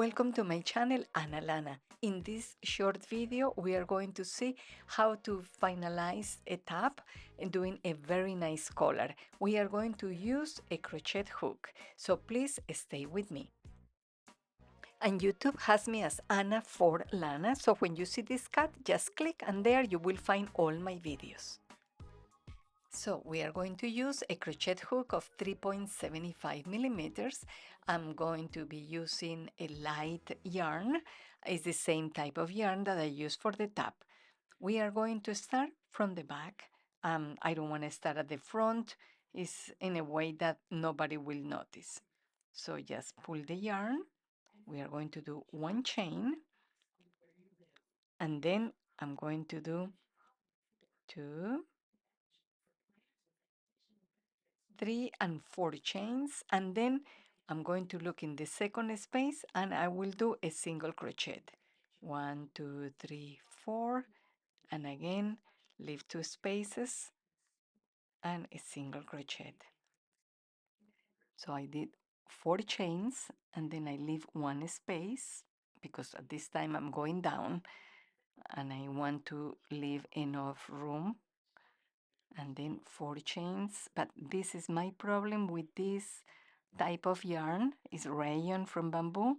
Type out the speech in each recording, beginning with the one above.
Welcome to my channel, Ana Lana. In this short video, we are going to see how to finalize a tab and doing a very nice collar. We are going to use a crochet hook, so please stay with me. And YouTube has me as Ana for Lana, so when you see this cut, just click and there you will find all my videos. So we are going to use a crochet hook of 3.75 millimeters. I'm going to be using a light yarn. It's the same type of yarn that I use for the top. We are going to start from the back. I don't want to start at the front. It's in a way that nobody will notice. So just pull the yarn. We are going to do one chain. And then I'm going to do 2, 3 and 4 chains, and then I'm going to look in the second space and I will do a single crochet. 1, 2, 3, 4, and again leave 2 spaces and a single crochet. So I did 4 chains and then I leave 1 space because at this time I'm going down and I want to leave enough room, and then 4 chains. But this is my problem with this type of yarn, is rayon from bamboo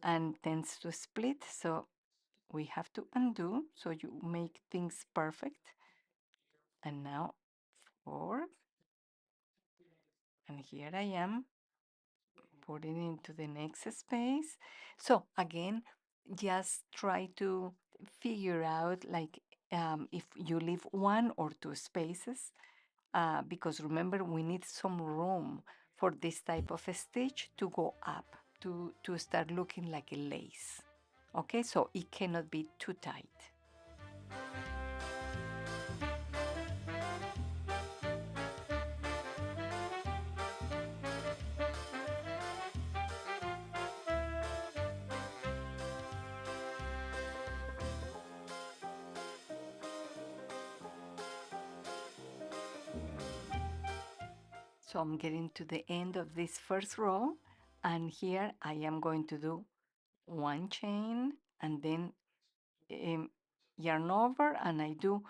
and tends to split, so we have to undo so you make things perfect. And now 4, and here I am putting into the next space. So again, just try to figure out like if you leave 1 or 2 spaces, because remember we need some room for this type of stitch to go up, to start looking like a lace. Okay, so it cannot be too tight. So I'm getting to the end of this first row, and here I am going to do 1 chain and then yarn over, and I do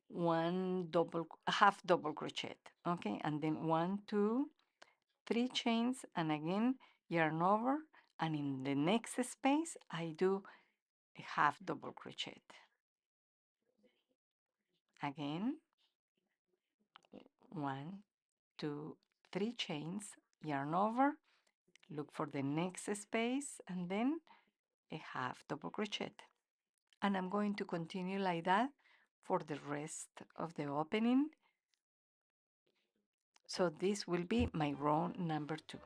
1 double, half double crochet. Okay, and then 1, 2, 3 chains, and again yarn over, and in the next space I do a half double crochet. Again, 1, 2, 3 chains, yarn over, look for the next space, and then a half double crochet. And I'm going to continue like that for the rest of the opening. So this will be my row number 2.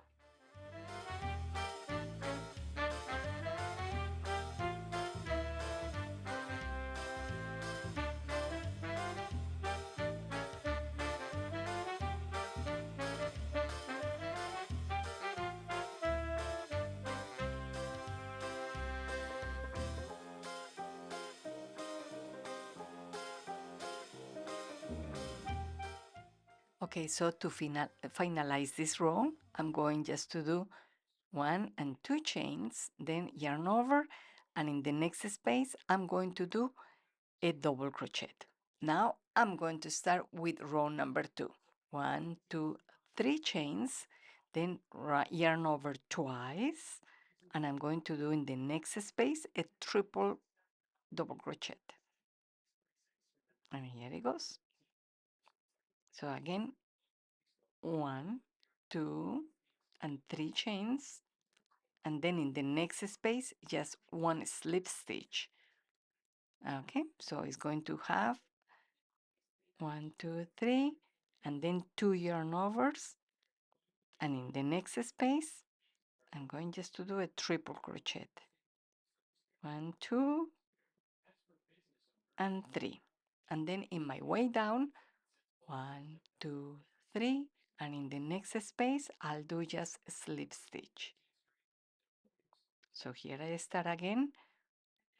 Okay, so to finalize this row, I'm going just to do 1 and 2 chains, then yarn over, and in the next space I'm going to do a double crochet. Now I'm going to start with row number 2. 1, 2, 3 chains, then yarn over twice, and I'm going to do in the next space a triple double crochet. And here it goes. So again, 1, 2, and 3 chains, and then in the next space just 1 slip stitch. Okay, so it's going to have 1, 2, 3, and then 2 yarn overs, and in the next space I'm going just to do a triple crochet. 1, 2, and 3, and then in my way down 1, 2, 3, and in the next space I'll do just a slip stitch. So here I start again,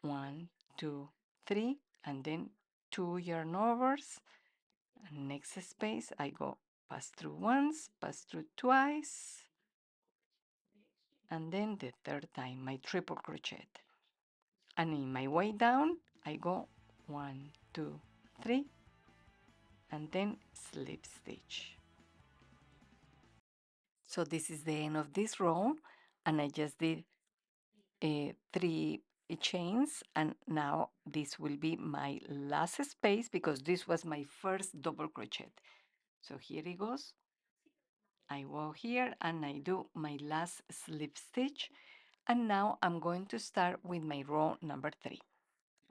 1, 2, 3, and then 2 yarn overs. And next space I go pass through once, pass through twice, and then the third time my triple crochet, and in my way down I go 1, 2, 3, and then slip stitch. So this is the end of this row, and I just did 3 chains, and now this will be my last space because this was my first double crochet. So here it goes. I go here and I do my last slip stitch, and now I'm going to start with my row number 3.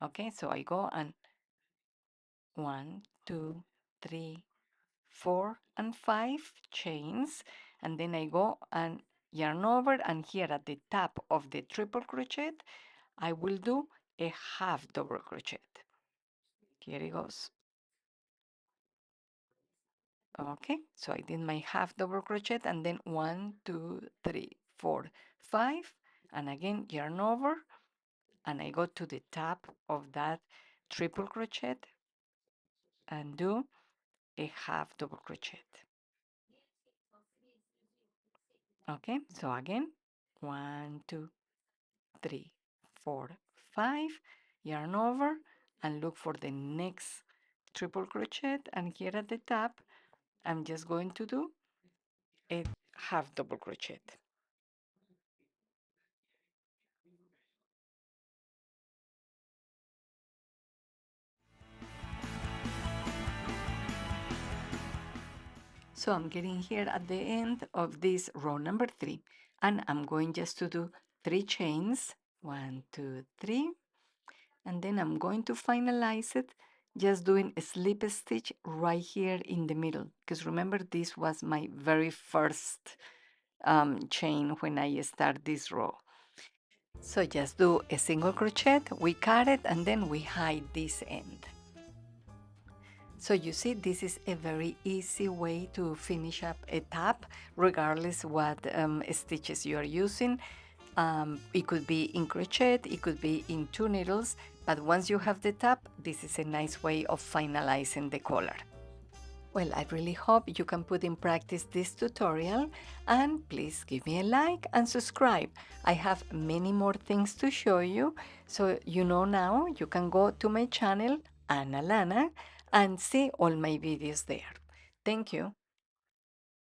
Okay, so I go and 1, 2, 3, 4, and 5 chains, and then I go and yarn over, and here at the top of the triple crochet I will do a half double crochet. Here it goes. Okay, so I did my half double crochet, and then 1, 2, 3, 4, 5, and again yarn over, and I go to the top of that triple crochet and do a half double crochet. Okay, so again 1, 2, 3, 4, 5, yarn over and look for the next triple crochet, and here at the top I'm just going to do a half double crochet. So I'm getting here at the end of this row number 3, and I'm going just to do 3 chains, 1, 2, 3, and then I'm going to finalize it just doing a slip stitch right here in the middle, because remember this was my very first chain when I start this row. So just do a single crochet, we cut it, and then we hide this end. So you see, this is a very easy way to finish up a tab, regardless what stitches you are using. It could be in crochet, it could be in 2 needles, but once you have the tab, this is a nice way of finalizing the collar. Well, I really hope you can put in practice this tutorial, and please give me a like and subscribe. I have many more things to show you, so you know now you can go to my channel, Anna Lana, and see all my videos there. Thank you.